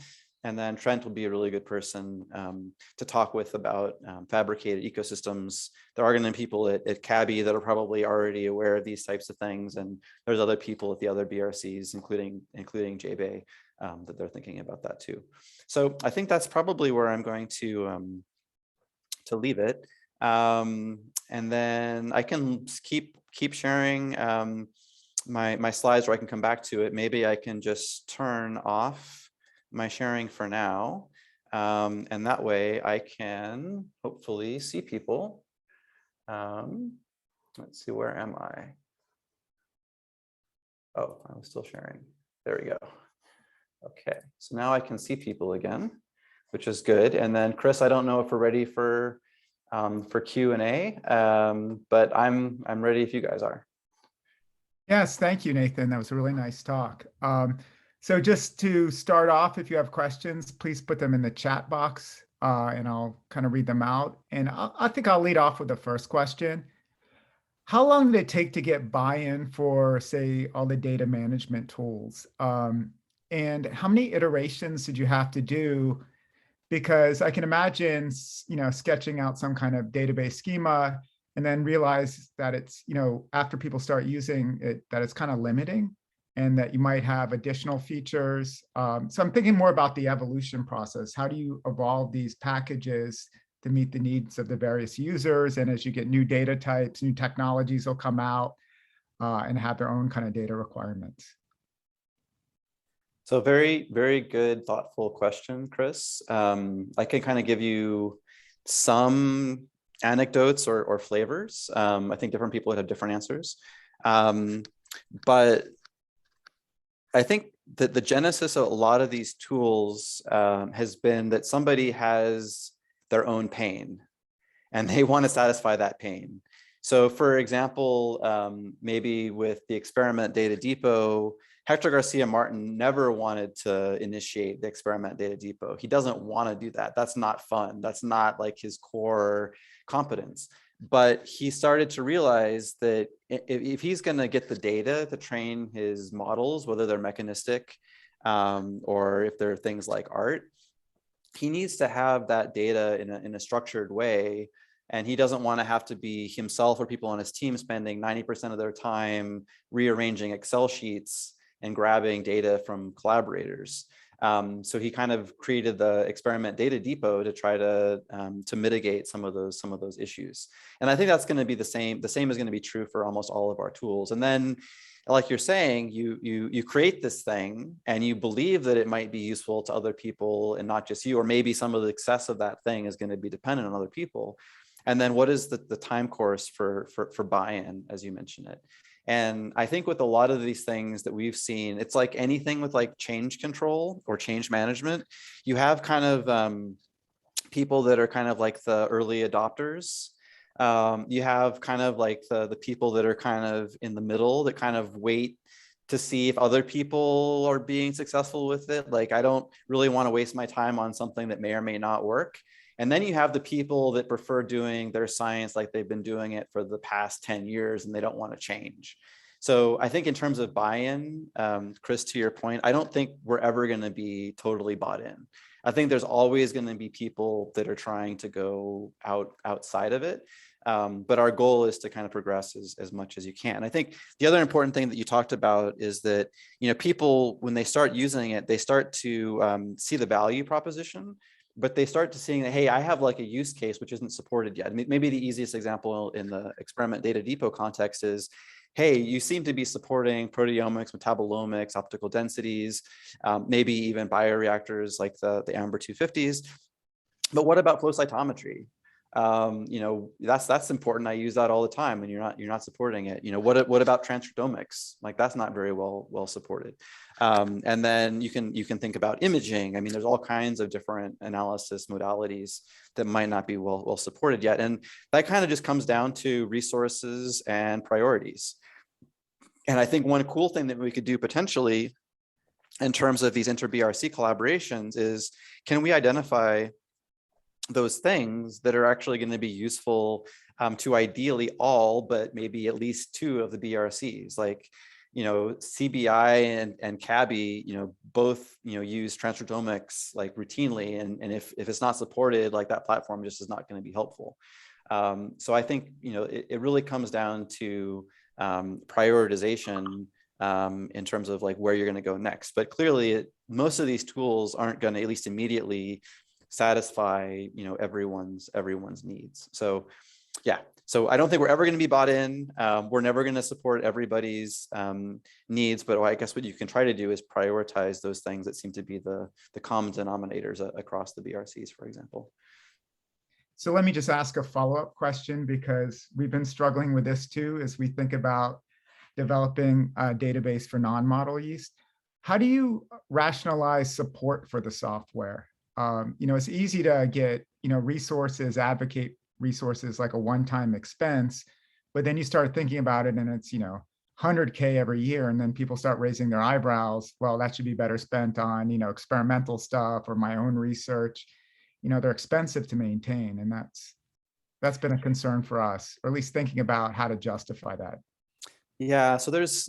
And then Trent will be a really good person to talk with about fabricated ecosystems. There are going to be people at CABBI that are probably already aware of these types of things. And there's other people at the other BRCs, including JBEI, that they're thinking about that too. So I think that's probably where I'm going to leave it. And then I can keep keep sharing my slides, or I can come back to it. Maybe I can just turn off my sharing for now. And that way I can hopefully see people. Let's see, where am I? Oh, I was still sharing. There we go. Okay, so now I can see people again, which is good. And then Chris, I don't know if we're ready for Q&A, but I'm ready if you guys are. Yes, thank you, Nathan. That was a really nice talk. So just to start off, if you have questions, please put them in the chat box and I'll kind of read them out. And I think I'll lead off with the first question. How long did it take to get buy-in for, say, all the data management tools? And how many iterations did you have to do? Because I can imagine, sketching out some kind of database schema and then realize that it's, after people start using it, that it's kind of limiting and that you might have additional features. So I'm thinking more about the evolution process. How do you evolve these packages to meet the needs of the various users? And as you get new data types, new technologies will come out and have their own kind of data requirements. So very, very good, thoughtful question, Chris. I can kind of give you some anecdotes or flavors. I think different people would have different answers. But I think that the genesis of a lot of these tools has been that somebody has their own pain and they want to satisfy that pain. So for example, maybe with the Experiment Data Depot, Hector Garcia Martin never wanted to initiate the Experiment Data Depot. He doesn't want to do that. That's not fun. That's not like his core competence. But he started to realize that if he's going to get the data to train his models, whether they're mechanistic or if they're things like art, he needs to have that data in a structured way. And he doesn't want to have to be himself or people on his team spending 90% of their time rearranging Excel sheets and grabbing data from collaborators. So he kind of created the Experiment Data Depot to try to mitigate some of those issues. And I think that's going to be the same. The same is going to be true for almost all of our tools. And then, like you're saying, you create this thing and you believe that it might be useful to other people and not just you, or maybe some of the success of that thing is going to be dependent on other people. And then what is the time course for buy-in, as you mentioned it? And I think with a lot of these things that we've seen, it's like anything with like change control or change management. You have kind of people that are kind of like the early adopters. You have kind of like the people that are kind of in the middle that kind of wait to see if other people are being successful with it. Like, I don't really want to waste my time on something that may or may not work. And then you have the people that prefer doing their science like they've been doing it for the past 10 years and they don't want to change. So I think in terms of buy-in, Chris, to your point, I don't think we're ever going to be totally bought in. I think there's always going to be people that are trying to go outside of it. But our goal is to kind of progress as much as you can. And I think the other important thing that you talked about is that, people, when they start using it, they start to see the value proposition, but they start to seeing that, hey, I have like a use case which isn't supported yet. Maybe the easiest example in the Experiment Data Depot context is, hey, you seem to be supporting proteomics, metabolomics, optical densities, maybe even bioreactors like the Amber 250s. But what about flow cytometry? That's important. I use that all the time, and you're not supporting it. What about transcriptomics? Like, that's not very well supported. And then you can think about imaging. I mean, there's all kinds of different analysis modalities that might not be well supported yet. And that kind of just comes down to resources and priorities. And I think one cool thing that we could do potentially in terms of these inter-BRC collaborations is, can we identify those things that are actually going to be useful to ideally all, but maybe at least two of the BRCs, like, CBI and CABBI, both, use transcriptomics like routinely. And if it's not supported, like, that platform just is not going to be helpful. So I think, it really comes down to prioritization in terms of like where you're going to go next. But clearly, most of these tools aren't going to, at least immediately, satisfy everyone's needs. So Yeah. So I don't think we're ever going to be bought in. We're never going to support everybody's needs, but I guess what you can try to do is prioritize those things that seem to be the common denominators across the BRCs, for example. So let me just ask a follow-up question, because we've been struggling with this too as we think about developing a database for non-model yeast. How do you rationalize support for the software? It's easy to get, resources, advocate resources like a one-time expense, but then you start thinking about it and it's, 100K every year. And then people start raising their eyebrows. Well, that should be better spent on, experimental stuff or my own research. They're expensive to maintain. And that's been a concern for us, or at least thinking about how to justify that. Yeah, so there's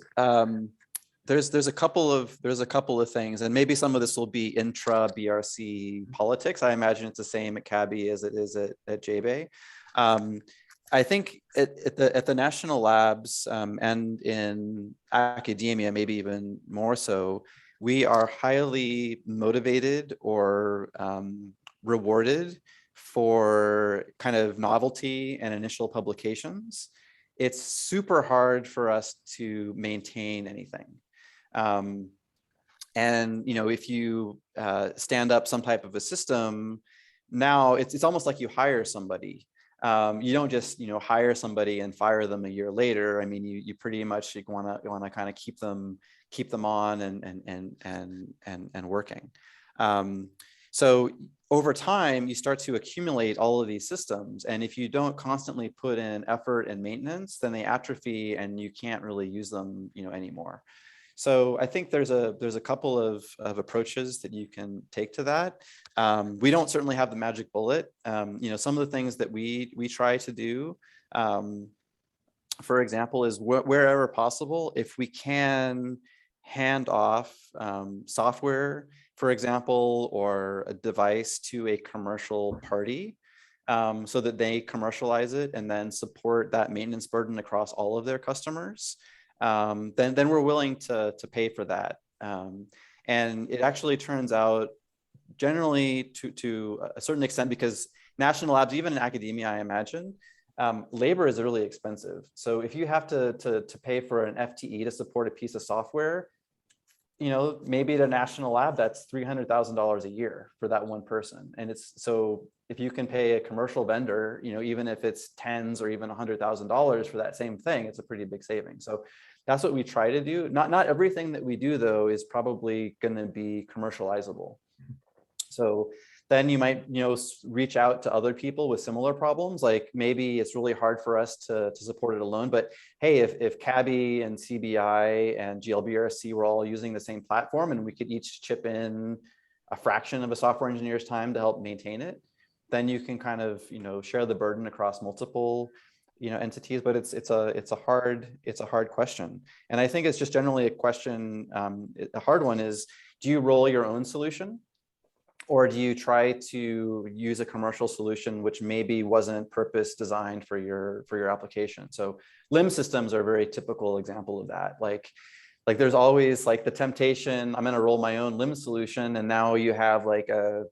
a couple of things, and maybe some of this will be intra-BRC politics. I imagine it's the same at CABBI as it is at JBEI. I think at the national labs and in academia, maybe even more so, we are highly motivated or rewarded for kind of novelty and initial publications. It's super hard for us to maintain anything. And if you stand up some type of a system, now it's almost like you hire somebody. You don't just hire somebody and fire them a year later. I mean, you pretty much want to kind of keep them on and working. So over time, you start to accumulate all of these systems. And if you don't constantly put in effort and maintenance, then they atrophy and you can't really use them anymore. So I think there's a couple of approaches that you can take to that. We don't certainly have the magic bullet. Some of the things that we try to do, for example, is wherever possible, if we can hand off software, for example, or a device to a commercial party so that they commercialize it and then support that maintenance burden across all of their customers, then we're willing to pay for that. And it actually turns out generally to a certain extent, because national labs, even in academia, I imagine, labor is really expensive. So if you have to pay for an FTE to support a piece of software, maybe at a national lab, that's $300,000 a year for that one person. And so if you can pay a commercial vendor, even if it's tens or even $100,000 for that same thing, it's a pretty big saving. So that's what we try to do. Not everything that we do, though, is probably going to be commercializable. So then you might, reach out to other people with similar problems. Like maybe it's really hard for us to support it alone, but hey, if CABBI and CBI and GLBRC were all using the same platform and we could each chip in a fraction of a software engineer's time to help maintain it, then you can kind of, share the burden across multiple, entities. But it's a hard question. And I think it's just generally a question, a hard one is, do you roll your own solution? Or do you try to use a commercial solution which maybe wasn't purpose designed for your application? So LIMS systems are a very typical example of that. Like there's always like the temptation, I'm going to roll my own LIMS solution, and now you have like a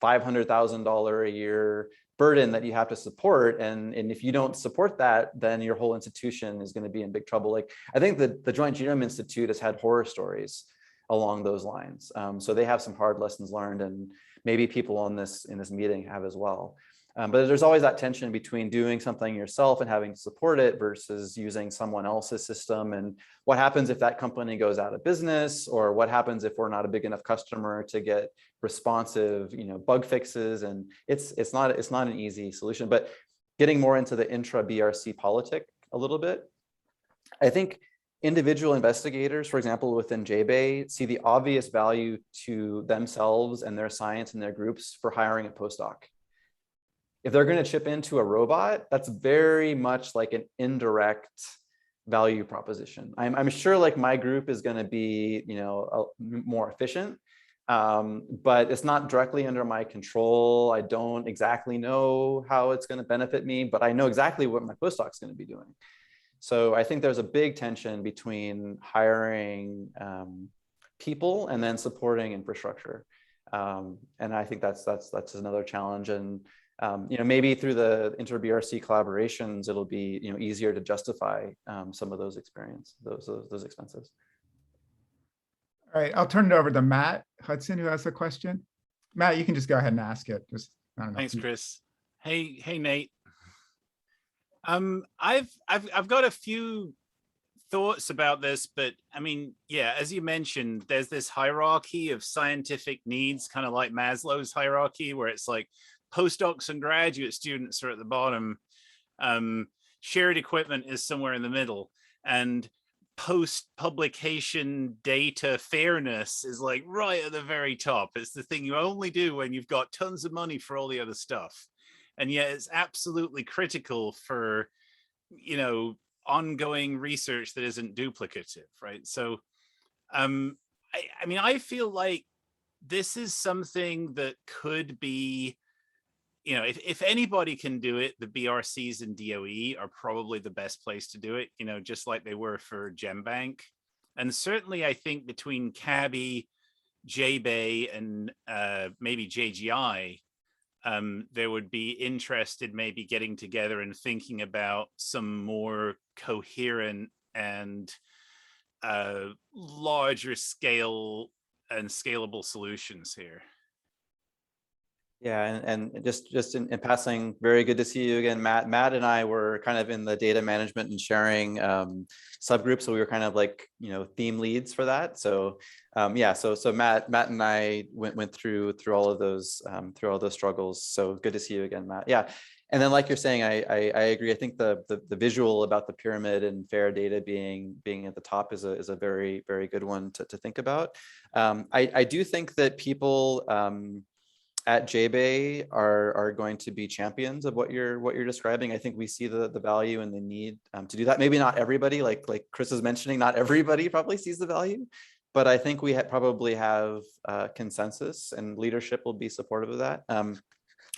$500,000 a year burden that you have to support. And if you don't support that, then your whole institution is going to be in big trouble. Like I think the Joint Genome Institute has had horror stories along those lines. So they have some hard lessons learned, and maybe people in this meeting have as well. But there's always that tension between doing something yourself and having to support it versus using someone else's system. And what happens if that company goes out of business, or what happens if we're not a big enough customer to get responsive, bug fixes? And it's not an easy solution. But getting more into the intra-BRC politic a little bit, I think individual investigators, for example, within JBEI, see the obvious value to themselves and their science and their groups for hiring a postdoc. If they're going to chip into a robot, that's very much like an indirect value proposition. I'm sure like my group is going to be, more efficient, but it's not directly under my control. I don't exactly know how it's going to benefit me, but I know exactly what my postdoc's going to be doing. So I think there's a big tension between hiring people and then supporting infrastructure. And I think that's another challenge. And maybe through the inter-BRC collaborations, it'll be easier to justify some of those those expenses. All right, I'll turn it over to Matt Hudson, who has a question. Matt, you can just go ahead and ask it. Just, I don't know. Thanks, Chris. Hey, Nate. I've got a few thoughts about this, but I mean, yeah, as you mentioned, there's this hierarchy of scientific needs, kind of like Maslow's hierarchy, where it's like postdocs and graduate students are at the bottom. Shared equipment is somewhere in the middle, and post-publication data fairness is like right at the very top. It's the thing you only do when you've got tons of money for all the other stuff. And yet it's absolutely critical for, ongoing research that isn't duplicative, right? So, I mean, I feel like this is something that could be, if anybody can do it, the BRCs and DOE are probably the best place to do it, just like they were for GenBank. And certainly I think between CABBI, JBEI, and maybe JGI, there would be interest in maybe getting together and thinking about some more coherent and larger scale and scalable solutions here. Yeah, and just in passing, very good to see you again, Matt. Matt and I were kind of in the data management and sharing subgroup, so we were kind of like theme leads for that. So yeah, so Matt and I went through all of those struggles. So good to see you again, Matt. Yeah, and then like you're saying, I agree. I think the visual about the pyramid and fair data being at the top is a very good one to think about. I do think that people at JBEI are going to be champions of what you're describing. I think we see the value and the need to do that. Maybe not everybody, like Chris is mentioning, not everybody probably sees the value, but I think we probably have consensus, and leadership will be supportive of that.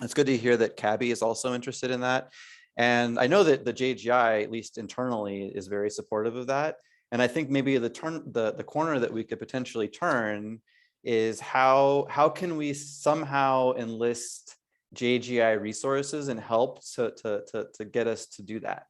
It's good to hear that CABBI is also interested in that. And I know that the JGI, at least internally, is very supportive of that. And I think maybe the corner that we could potentially turn is how can we somehow enlist JGI resources and help to get us to do that?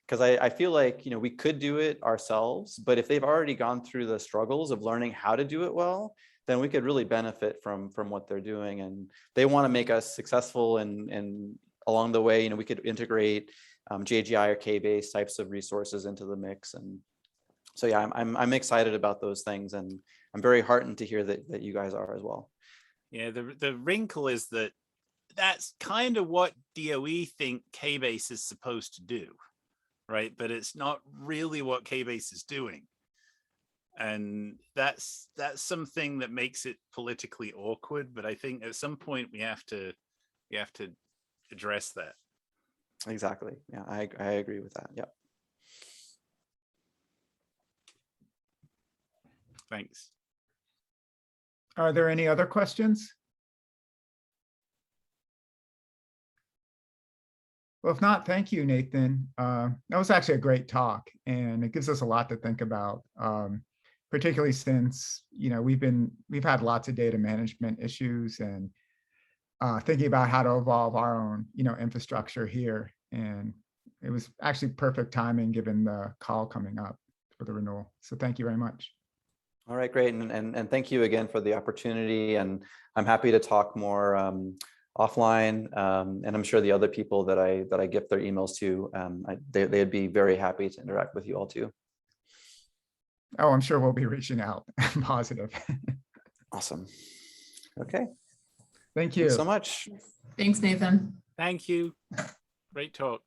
Because I feel like we could do it ourselves, but if they've already gone through the struggles of learning how to do it well, then we could really benefit from what they're doing. And they want to make us successful, and along the way, we could integrate JGI or K-based types of resources into the mix. And so yeah, I'm excited about those things, and I'm very heartened to hear that you guys are as well. Yeah, the wrinkle is that that's kind of what DOE think K-base is supposed to do, right? But it's not really what K-base is doing. And that's something that makes it politically awkward. But I think at some point we have to address that. Exactly. Yeah, I agree with that. Yep. Thanks. Are there any other questions? Well, if not, thank you, Nathan. That was actually a great talk, and it gives us a lot to think about, particularly since we've had lots of data management issues, and thinking about how to evolve our own infrastructure here. And it was actually perfect timing given the call coming up for the renewal. So thank you very much. All right, great. And thank you again for the opportunity. And I'm happy to talk more offline. And I'm sure the other people that I gift their emails to, they'd be very happy to interact with you all too. Oh, I'm sure we'll be reaching out. I'm positive. Awesome. Okay. Thank you Thanks so much. Thanks, Nathan. Thank you. Great talk.